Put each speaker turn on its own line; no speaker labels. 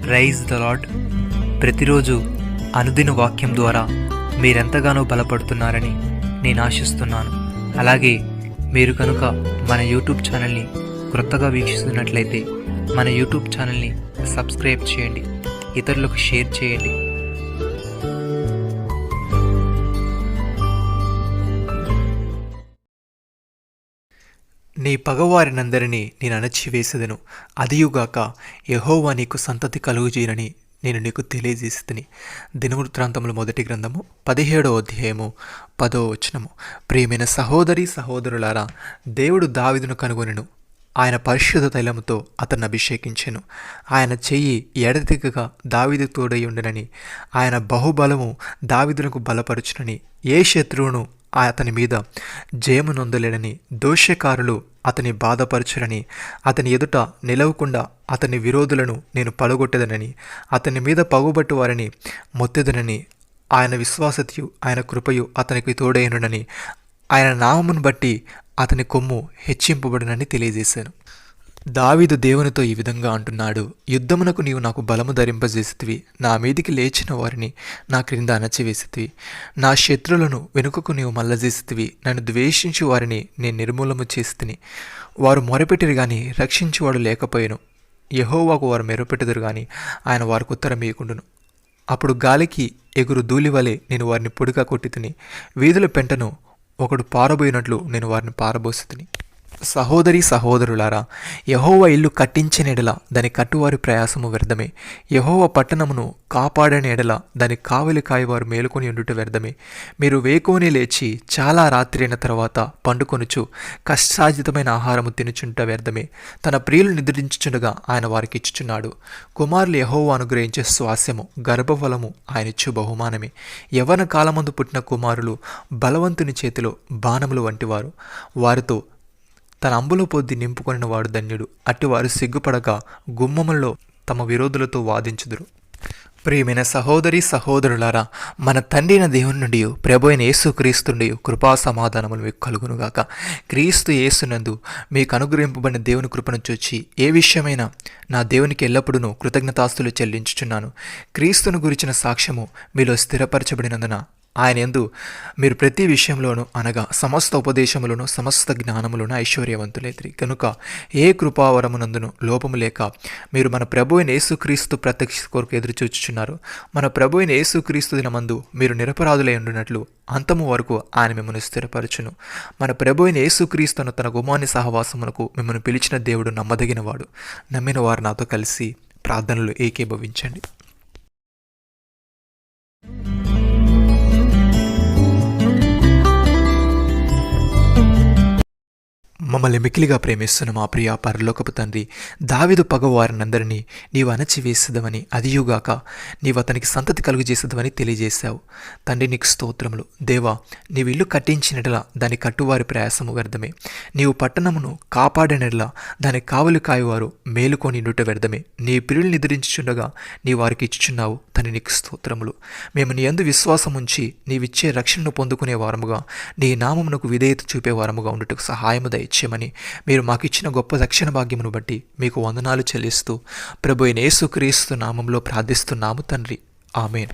Praise the lord. ప్రతిరోజు అనుదిన వాక్యం ద్వారా మీరెంతగానో బలపడుతున్నారని నేను ఆశిస్తున్నాను. అలాగే మీరు కనుక మన యూట్యూబ్ ఛానల్ని క్రొత్తగా వీక్షిస్తున్నట్లయితే మన యూట్యూబ్ ఛానల్ని సబ్స్క్రైబ్ చేయండి, ఇతరులకు షేర్ చేయండి. నీ పగవారినందరినీ నేను అణచివేసెదను, అదియుగాక యెహోవా నీకు సంతతి కలుగుజేయనని నేను నీకు తెలియజేసితిని. దినవృత్తాంతములు 1 గ్రంథము 17వ అధ్యాయము 10వ వచనము. ప్రియమైన సహోదరి సహోదరులారా, దేవుడు దావీదును కనుగొనెను, ఆయన పరిశుద్ధ తైలముతో అతన్ని అభిషేకించెను. ఆయన చెయ్యి ఎడతెగక దావీదు తోడై ఉండెనని, ఆయన బహుబలము దావీదునకు బలపరుచునని, ఏ శత్రువును అతని మీద జయము నొందలేడని, దోషకారులు అతని బాధపరచురని, అతని ఎదుట నిలవకుండా అతని విరోధులను నేను పడగొట్టెదనని, అతని మీద పగుబట్టు వారిని మొత్తెదనని, ఆయన విశ్వాసతయు ఆయన కృపయు అతనికి తోడైనని, ఆయన నామమును బట్టి అతని కొమ్ము హెచ్చింపబడునని తెలియజేశాను. దావీదు దేవునితో ఈ విధంగా అంటున్నాడు: యుద్ధమునకు నీవు నాకు బలము ధరింపజేసితివి, నా మీదికి లేచిన వారిని నా క్రింద అణచివేసితివి, నా శత్రులను వెనుకకు నీవు మల్లజేసితివి, నన్ను ద్వేషించు వారిని నేను నిర్మూలము చేసితిని. వారు మొరపెట్టిరు గాని రక్షించువాడు లేకపోయాను, యెహోవాకు వారు మెరుపెట్టుదురు గాని ఆయన వారికి ఉత్తరం ఇయ్యకుండును. అప్పుడు గాలికి ఎగురు ధూళివలె నేను వారిని పొడిగా కొట్టితిని, వీధుల పెంటను ఒకడు పారబోయినట్లు నేను వారిని పారబోసితిని. సహోదరి సహోదరులారా, యెహోవా ఇల్లు కట్టించిన ఎడల దాని కట్టువారి ప్రయాసము వ్యర్థమే, యెహోవా పట్టణమును కాపాడని ఎడల దాని కావలి కాయవారు మేలుకొని ఉండుట వ్యర్థమే. మీరు వేకోని లేచి చాలా రాత్రి అయిన తర్వాత పండుకొనుచు కష్టార్జితమైన ఆహారము తినుచుంట వ్యర్థమే. తన ప్రియులు నిద్రించుచుండగా ఆయన వారికి ఇచ్చుచున్నాడు. కుమారులు యెహోవా అనుగ్రహించే స్వాస్యము, గర్భఫలము ఆయనిచ్చు బహుమానమే. యవ్వన కాలమందు పుట్టిన కుమారులు బలవంతుని చేతిలో బాణములు వంటివారు, వారితో తన అంబుల పొద్ది నింపుకొనిన వాడు ధన్యుడు. అట్టివారు సిగ్గుపడక గుమ్మములలో తమ విరోధులతో వాదించుదురు. ప్రియమైన సహోదరి సహోదరులారా, మన తండ్రి అయిన దేవుని నుండి ప్రభు అయిన యేసు క్రీస్తు నుండి కృపా సమాధానములు మీకు కలుగునుగాక. క్రీస్తు యేసునందు మీకు అనుగ్రహింపబడిన దేవుని కృపను చూచి ఏ విషయమైనా నా దేవునికి ఎల్లప్పుడూ కృతజ్ఞతాస్తులు చెల్లించుచున్నాను. క్రీస్తును గురించిన సాక్ష్యము మీలో స్థిరపరచబడినందున ఆయన యందు మీరు ప్రతి విషయంలోనూ అనగా సమస్త ఉపదేశములను సమస్త జ్ఞానములను ఐశ్వర్యవంతులైతిరి. కనుక ఏ కృపావరమునందును లోపము లేక మీరు మన ప్రభు అయిన యేసుక్రీస్తు ప్రత్యక్ష కొరకు ఎదురు చూచుచున్నారు. మన ప్రభు అయిన యేసుక్రీస్తు దినమందు మీరు నిరపరాధులై ఉండునట్లు అంతము వరకు ఆయన మిమ్మల్ని స్థిరపరచును. మన ప్రభు అయిన యేసుక్రీస్తును తన గుమాని సహవాసమునకు మిమ్మల్ని పిలిచిన దేవుడు నమ్మదగినవాడు. నమ్మిన వారు నాతో కలిసి ప్రార్థనలు ఏకీభవించండి. మమ్మల్ని మిక్కిలిగా ప్రేమిస్తున్న మా ప్రియ పరలోకపు తండ్రి, దావీదు పగవారినందరినీ నీవు అణచివేసేదవని, అదియుగాక నీవు అతనికి సంతతి కలుగు చేసేదవని తెలియజేశావు. తండ్రి నీకు స్తోత్రములు. దేవా, నీవు ఇల్లు కట్టించినట్లా దాని కట్టువారి ప్రయాసము వ్యర్థమే, నీవు పట్టణమును కాపాడినట్లా దాని కావలి కాయవారు మేలుకొని ఇండుట వ్యర్థమే. నీ ప్రియులు నిద్రించుచుండగా నీ వారికి ఇచ్చుచున్నావు. తండ్రి నీకు స్తోత్రములు. మేము నీ యందు విశ్వాసం ఉంచి నీవిచ్చే రక్షణను పొందుకునే వారముగా, నీ నామమునకు విధేయత చూపే వారముగా ఉండుటకు సహాయము దయచేయమని మీరు మాకు ఇచ్చిన గొప్ప రక్షణ భాగ్యమును బట్టి మీకు వందనాలు చెల్లిస్తూ ప్రభు అయిన యేసుక్రీస్తు నామంలో ప్రార్థిస్తున్నాము తండ్రి. ఆమేన్.